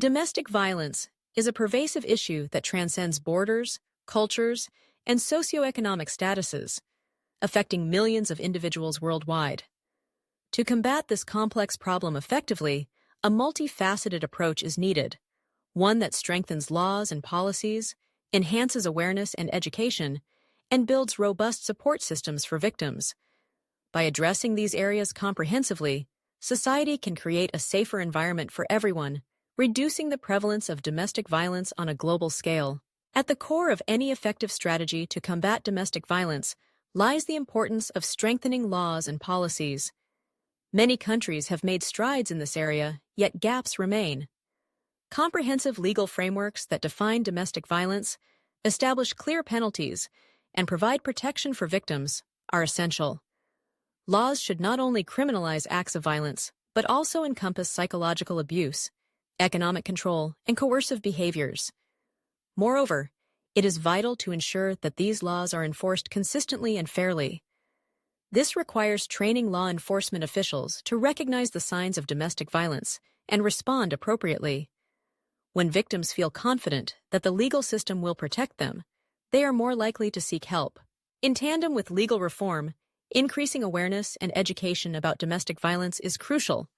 Domestic violence is a pervasive issue that transcends borders, cultures, and socioeconomic statuses, affecting millions of individuals worldwide. To combat this complex problem effectively, a multifaceted approach is needed, one that strengthens laws and policies, enhances awareness and education, and builds robust support systems for victims. By addressing these areas comprehensively, society can create a safer environment for everyone, reducing the prevalence of domestic violence on a global scale. At the core of any effective strategy to combat domestic violence lies the importance of strengthening laws and policies. Many countries have made strides in this area, yet gaps remain. Comprehensive legal frameworks that define domestic violence, establish clear penalties, and provide protection for victims are essential. Laws should not only criminalize acts of violence, but also encompass psychological abuse, economic control, and coercive behaviors. Moreover, it is vital to ensure that these laws are enforced consistently and fairly. This requires training law enforcement officials to recognize the signs of domestic violence and respond appropriately. When victims feel confident that the legal system will protect them, they are more likely to seek help. In tandem with legal reform, increasing awareness and education about domestic violence is crucial.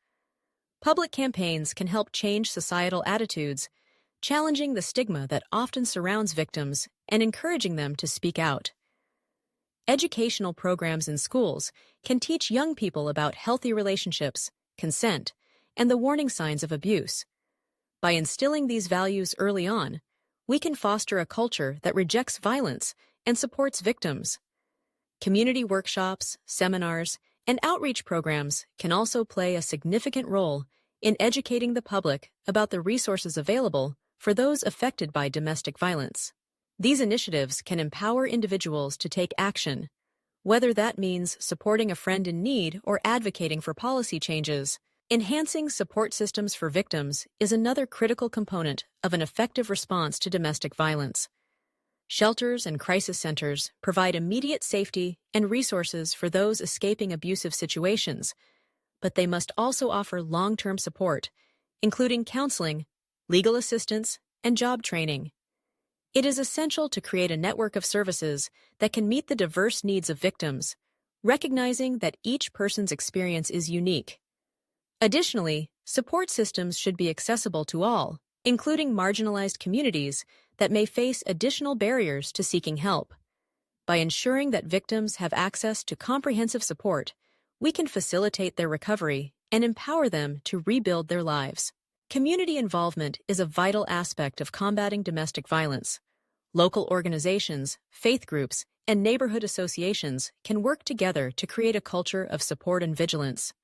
Public campaigns can help change societal attitudes, challenging the stigma that often surrounds victims and encouraging them to speak out. Educational programs in schools can teach young people about healthy relationships, consent, and the warning signs of abuse. By instilling these values early on, we can foster a culture that rejects violence and supports victims. Community workshops, seminars, and outreach programs can also play a significant role in educating the public about the resources available for those affected by domestic violence. These initiatives can empower individuals to take action, whether that means supporting a friend in need or advocating for policy changes. Enhancing support systems for victims is another critical component of an effective response to domestic violence. Shelters and crisis centers provide immediate safety and resources for those escaping abusive situations, but they must also offer long-term support, including counseling, legal assistance, and job training. It is essential to create a network of services that can meet the diverse needs of victims, recognizing that each person's experience is unique. Additionally, support systems should be accessible to all, including marginalized communities that may face additional barriers to seeking help. By ensuring that victims have access to comprehensive support, we can facilitate their recovery and empower them to rebuild their lives. Community involvement is a vital aspect of combating domestic violence. Local organizations, faith groups, and neighborhood associations can work together to create a culture of support and vigilance.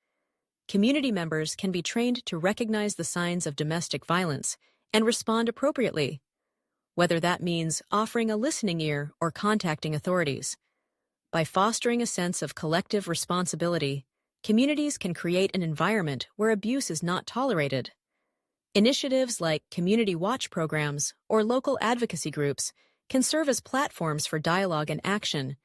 Community members can be trained to recognize the signs of domestic violence and respond appropriately, whether that means offering a listening ear or contacting authorities. By fostering a sense of collective responsibility, communities can create an environment where abuse is not tolerated. Initiatives like community watch programs or local advocacy groups can serve as platforms for dialogue and action,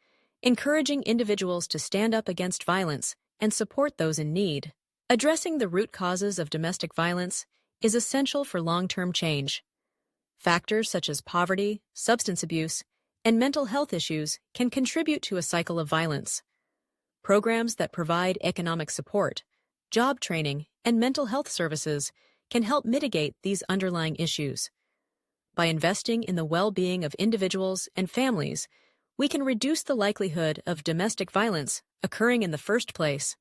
encouraging individuals to stand up against violence and support those in need. Addressing the root causes of domestic violence is essential for long-term change. Factors such as poverty, substance abuse, and mental health issues can contribute to a cycle of violence. Programs that provide economic support, job training, and mental health services can help mitigate these underlying issues. By investing in the well-being of individuals and families, we can reduce the likelihood of domestic violence occurring in the first place.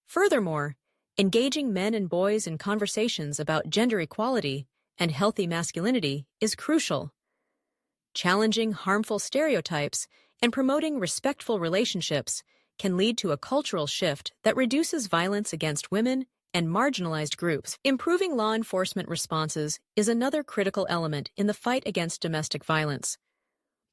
Furthermore, engaging men and boys in conversations about gender equality and healthy masculinity is crucial. Challenging harmful stereotypes and promoting respectful relationships can lead to a cultural shift that reduces violence against women and marginalized groups. Improving law enforcement responses is another critical element in the fight against domestic violence.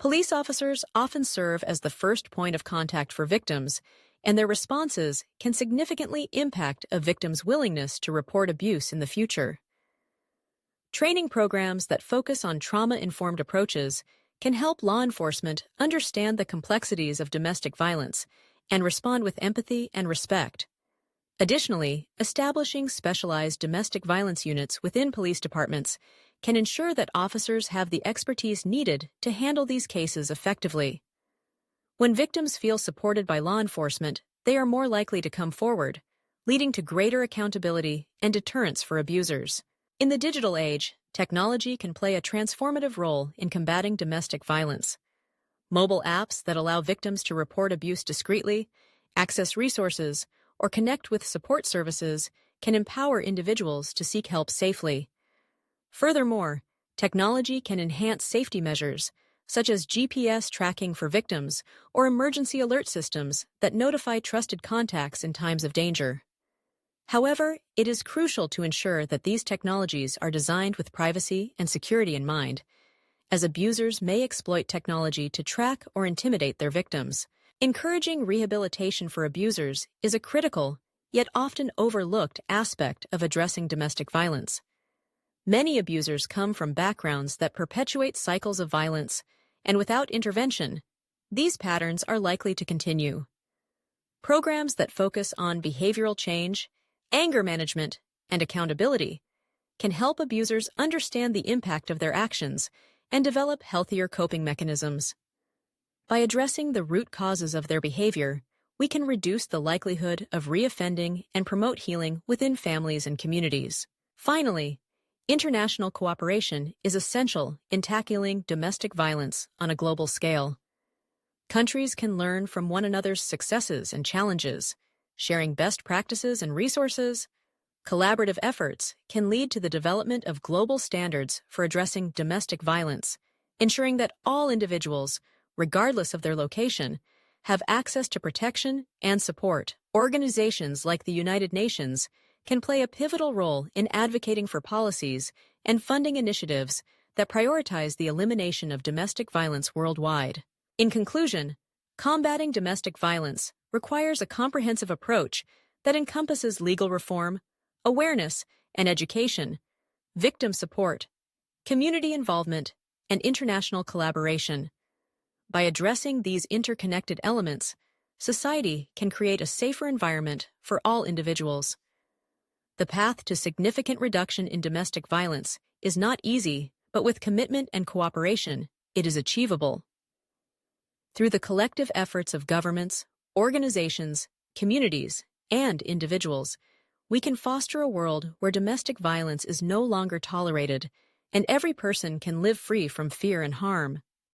Police officers often serve as the first point of contact for victims, and their responses can significantly impact a victim's willingness to report abuse in the future. Training programs that focus on trauma-informed approaches can help law enforcement understand the complexities of domestic violence and respond with empathy and respect. Additionally, establishing specialized domestic violence units within police departments can ensure that officers have the expertise needed to handle these cases effectively. When victims feel supported by law enforcement, they are more likely to come forward, leading to greater accountability and deterrence for abusers. In the digital age, technology can play a transformative role in combating domestic violence. Mobile apps that allow victims to report abuse discreetly, access resources, or connect with support services can empower individuals to seek help safely. Furthermore, technology can enhance safety measures, such as GPS tracking for victims or emergency alert systems that notify trusted contacts in times of danger. However, it is crucial to ensure that these technologies are designed with privacy and security in mind, as abusers may exploit technology to track or intimidate their victims. Encouraging rehabilitation for abusers is a critical, yet often overlooked aspect of addressing domestic violence. Many abusers come from backgrounds that perpetuate cycles of violence, and without intervention, these patterns are likely to continue. Programs that focus on behavioral change, anger management, and accountability can help abusers understand the impact of their actions and develop healthier coping mechanisms. By addressing the root causes of their behavior, we can reduce the likelihood of reoffending and promote healing within families and communities. Finally, international cooperation is essential in tackling domestic violence on a global scale. Countries can learn from one another's successes and challenges, sharing best practices and resources. Collaborative efforts can lead to the development of global standards for addressing domestic violence, ensuring that all individuals, regardless of their location, have access to protection and support. Organizations like the United Nations can play a pivotal role in advocating for policies and funding initiatives that prioritize the elimination of domestic violence worldwide. In conclusion, combating domestic violence requires a comprehensive approach that encompasses legal reform, awareness and education, victim support, community involvement, and international collaboration. By addressing these interconnected elements, society can create a safer environment for all individuals. The path to significant reduction in domestic violence is not easy, but with commitment and cooperation, it is achievable. Through the collective efforts of governments, organizations, communities, and individuals, we can foster a world where domestic violence is no longer tolerated and every person can live free from fear and harm.